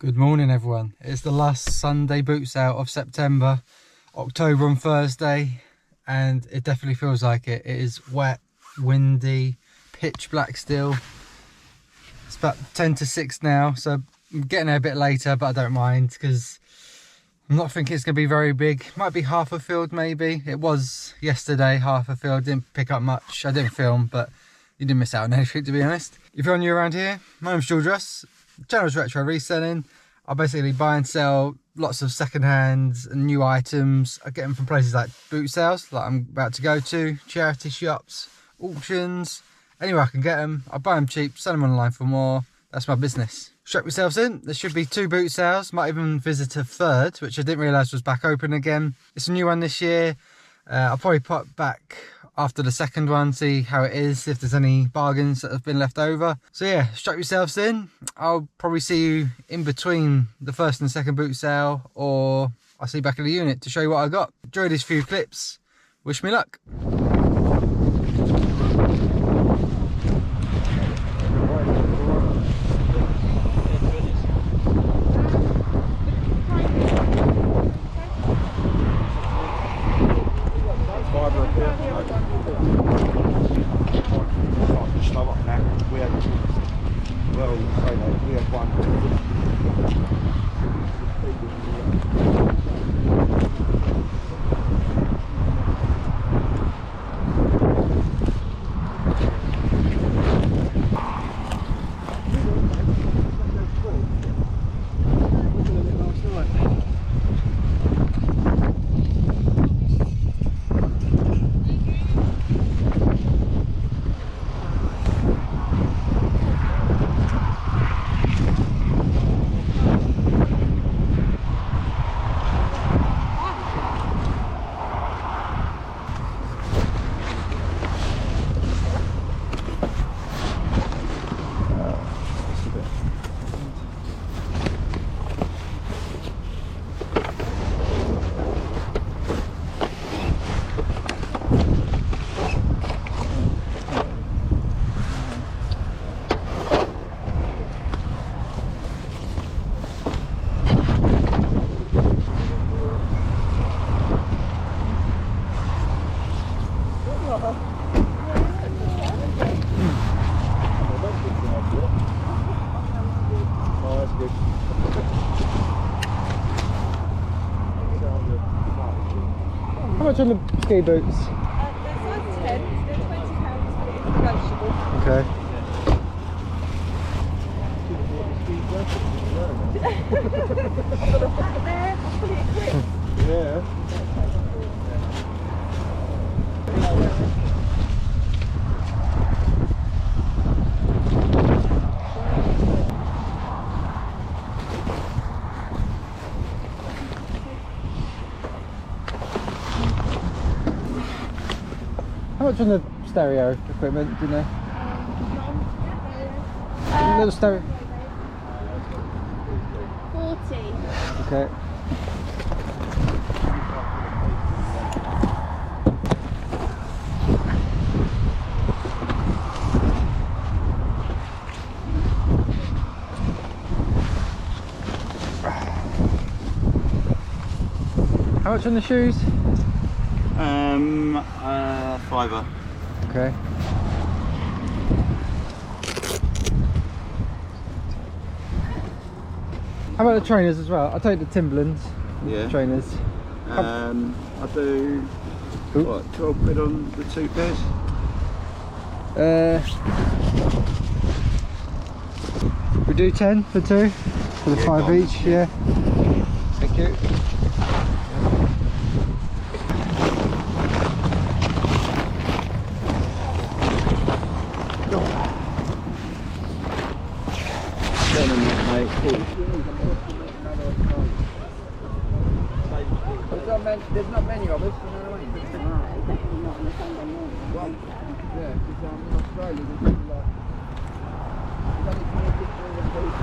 Good morning everyone. It's the last Sunday boot sale of September, October on Thursday, and it definitely feels like it. It is wet, windy, pitch black still. It's about 10 to 6 now, so I'm getting there a bit later, but I don't mind because I'm not thinking it's going to be very big. Might be half a field maybe. It was yesterday, half a field. Didn't pick up much. I didn't film, but you didn't miss out on anything, to be honest. If you're new around here, my name's Robjohns. Channel's retro reselling. I basically buy and sell lots of second hands and new items. I get them from places like boot sales, like I'm about to go to, charity shops, auctions, anywhere I can get them. I buy them cheap, sell them online for more. That's my business. Strap yourselves in. There should be 2 boot sales. Might even visit a third, which I didn't realise was back open again. It's a new one this year. I'll probably pop back after the second one, see how it is, if there's any bargains that have been left over. So yeah, strap yourselves in. I'll probably see you in between the first and second boot sale, or I'll see you back in the unit to show you what I got. Enjoy these few clips. Wish me luck. How much on the ski boots? They're size 10, they're £20, but it's negotiable. Okay. I've got a hat there, I'm fully equipped. Yeah. How much on the stereo equipment, do you know? Little stereo. 40. Okay. How much on the shoes? £5. Okay. How about the trainers as well? I'll take the Timberlands. Yeah. Trainers. I do what, 12 quid on the 2 pairs? We do 10 for 2 for the 5 each. Yeah. Thank you. There's not many of us, you know what I mean? Definitely not on a Sunday morning. Well, yeah, because in Australia there's only like, there's only 26 million people.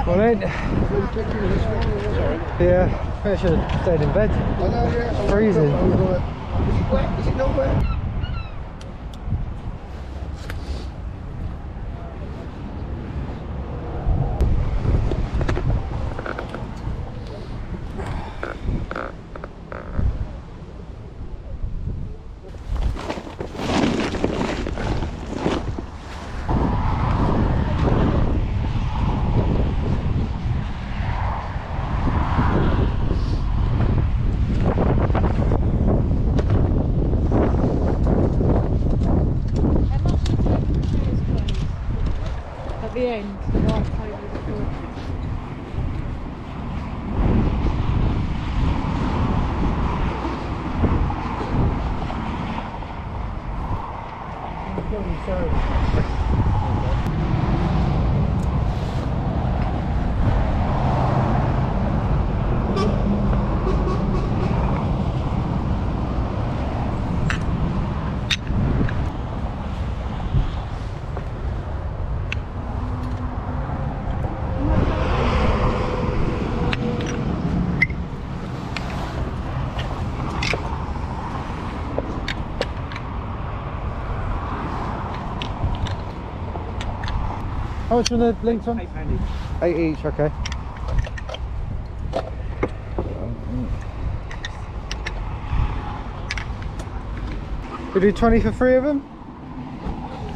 Well then, Yeah, I should have stayed in bed. I know, yeah. It's freezing. Is it wet? Is it not wet? At the end, the last time we recorded. How much on the links on? £8 each. 8 each, okay. We do 20 for 3 of them?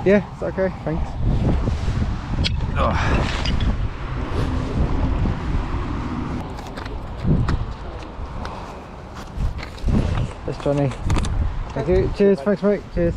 Yeah, it's okay, thanks. That's 20. Thank you. Cheers, thanks mate. Cheers.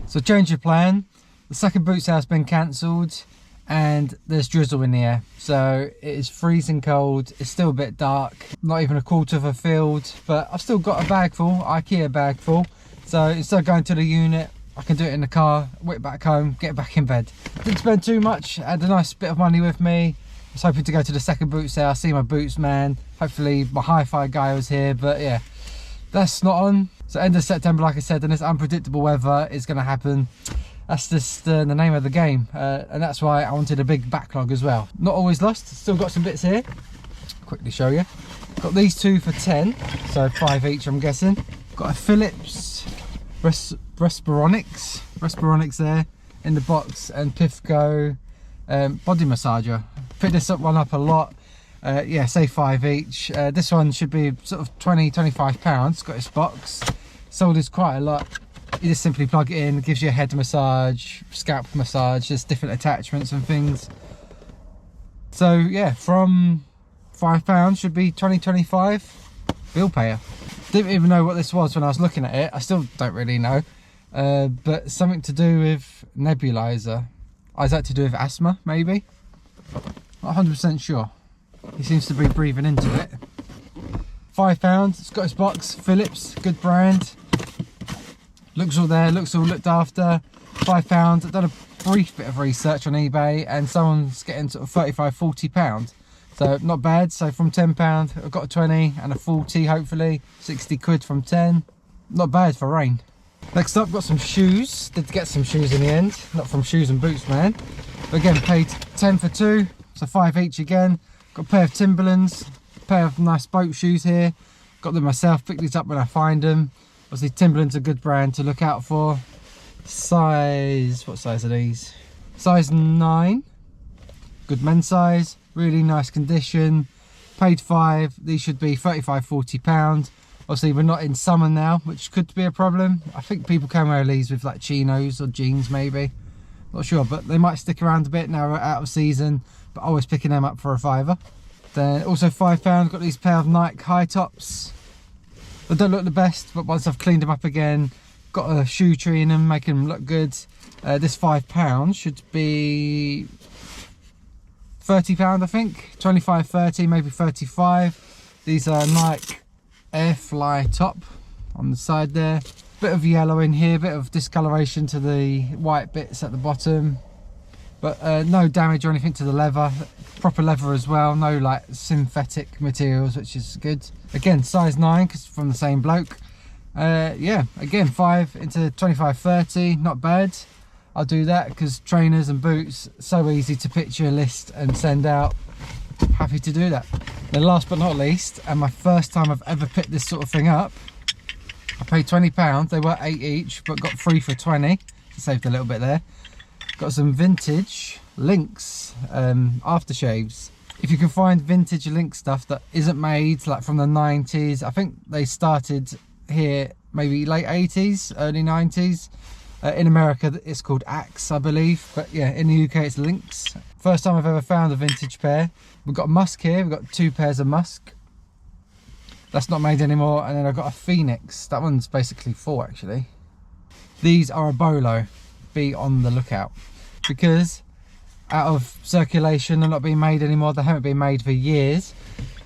So change of plan, the second boot sale's been cancelled and there's drizzle in the air. So it is freezing cold, it's still a bit dark, not even a quarter of a field, but I've still got a bag full, IKEA bag full. So instead of going to the unit, I can do it in the car, whip back home, get back in bed. Didn't spend too much, had a nice bit of money with me. I was hoping to go to the second boot sale, see my boots man. Hopefully my hi-fi guy was here, but yeah, that's not on. So end of September, like I said, and this unpredictable weather is going to happen. That's just the name of the game, and that's why I wanted a big backlog as well. Not always lost, still got some bits here. Quickly show you. Got these two for 10, so 5 each I'm guessing. Got a Philips Respironics there in the box, and Pifco body massager. Picked this one up a lot. Yeah, say 5 each. This one should be sort of 20-25 pounds. Got its box. Sold is quite a lot. You just simply plug it in, gives you a head massage, scalp massage, just different attachments and things. So yeah, from £5 should be 20-25 bill payer. Didn't even know what this was when I was looking at it. I still don't really know, but something to do with nebulizer. Is that to do with asthma maybe? Not 100% sure. He seems to be breathing into it. £5, it's got its box, Philips, good brand. Looks all there, looks all looked after. £5. I've done a brief bit of research on eBay and someone's getting sort of £35-40. So not bad. So from £10 I've got a 20 and a 40, hopefully 60 quid from 10. Not bad for rain. Next up, got some shoes. Did get some shoes in the end, not from Shoes and Boots Man. But again, paid 10 for 2, so 5 each again. Got a pair of Timberlands, a pair of nice boat shoes here. Got them myself, pick these up when I find them. Obviously Timberland's a good brand to look out for. Size, what size are these? Size 9, good men's size, really nice condition. Paid 5, these should be £35-40. Obviously we're not in summer now, which could be a problem. I think people can wear these with like chinos or jeans maybe. Not sure, but they might stick around a bit now we're out of season. But always picking them up for a £5. Then also £5, got these pair of Nike high tops. They don't look the best, but once I've cleaned them up again, got a shoe tree in them, making them look good. This £5 should be £30 I think, 25, 30, maybe 35. These are Nike Airfly top on the side there. Bit of yellow in here, bit of discoloration to the white bits at the bottom, but no damage or anything to the leather. Proper leather as well, no like synthetic materials, which is good. Again, size 9 because from the same bloke. Yeah, again 5 into 25, 30, not bad. I'll do that because trainers and boots, so easy to picture a list and send out. Happy to do that. Then last but not least, and my first time I've ever picked this sort of thing up, I paid £20. They were 8 each, but got 3 for 20. Saved a little bit there. Got some vintage Lynx aftershaves. If you can find vintage Lynx stuff that isn't made like from the 90s, I think they started here maybe late 80s, early 90s. In America it's called Axe, I believe, but yeah, in the UK it's Lynx. First time I've ever found a vintage pair. We've got a musk here, we've got 2 pairs of musk. That's not made anymore, and then I've got a Phoenix. That one's basically 4 actually. These are a BOLO. Be on the lookout, because out of circulation, they're not being made anymore. They haven't been made for years,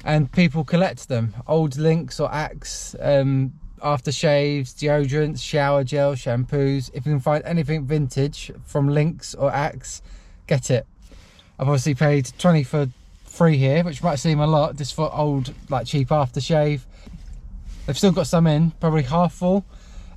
and people collect them. Old Lynx or Axe aftershaves, deodorants, shower gel, shampoos. If you can find anything vintage from Lynx or Axe, get it. I've obviously paid 20 for 3 here, which might seem a lot just for old like cheap aftershave. They've still got some in, probably half full.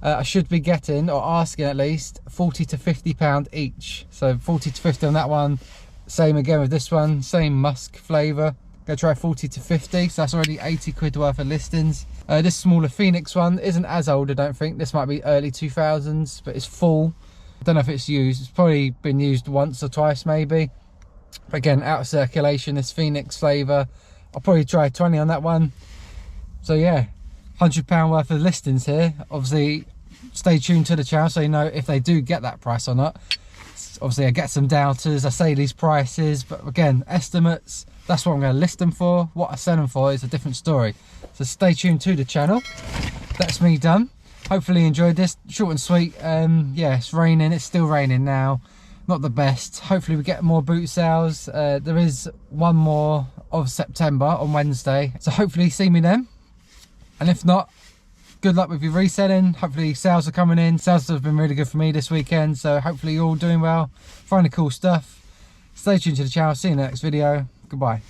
I should be getting, or asking at least, £40 to £50 each. So 40 to 50 on that one. Same again with this one, same musk flavour. Gonna try 40 to 50, so that's already 80 quid worth of listings. This smaller Phoenix one isn't as old, I don't think. This might be early 2000s, but it's full. I don't know if it's used. It's probably been used once or twice maybe. But again, out of circulation, this Phoenix flavour. I'll probably try 20 on that one. So yeah, £100 worth of listings here. Obviously, stay tuned to the channel so you know if they do get that price or not. Obviously, I get some doubters. I say these prices, but again, estimates. That's what I'm going to list them for. What I sell them for is a different story. So stay tuned to the channel. That's me done. Hopefully you enjoyed this. Short and sweet. Yeah, it's raining. It's still raining now. Not the best. Hopefully we get more boot sales. There is one more of September on Wednesday. So hopefully see me then. And if not, good luck with your reselling. Hopefully sales are coming in. Sales have been really good for me this weekend. So hopefully you're all doing well. Finding cool stuff. Stay tuned to the channel. See you in the next video. Goodbye.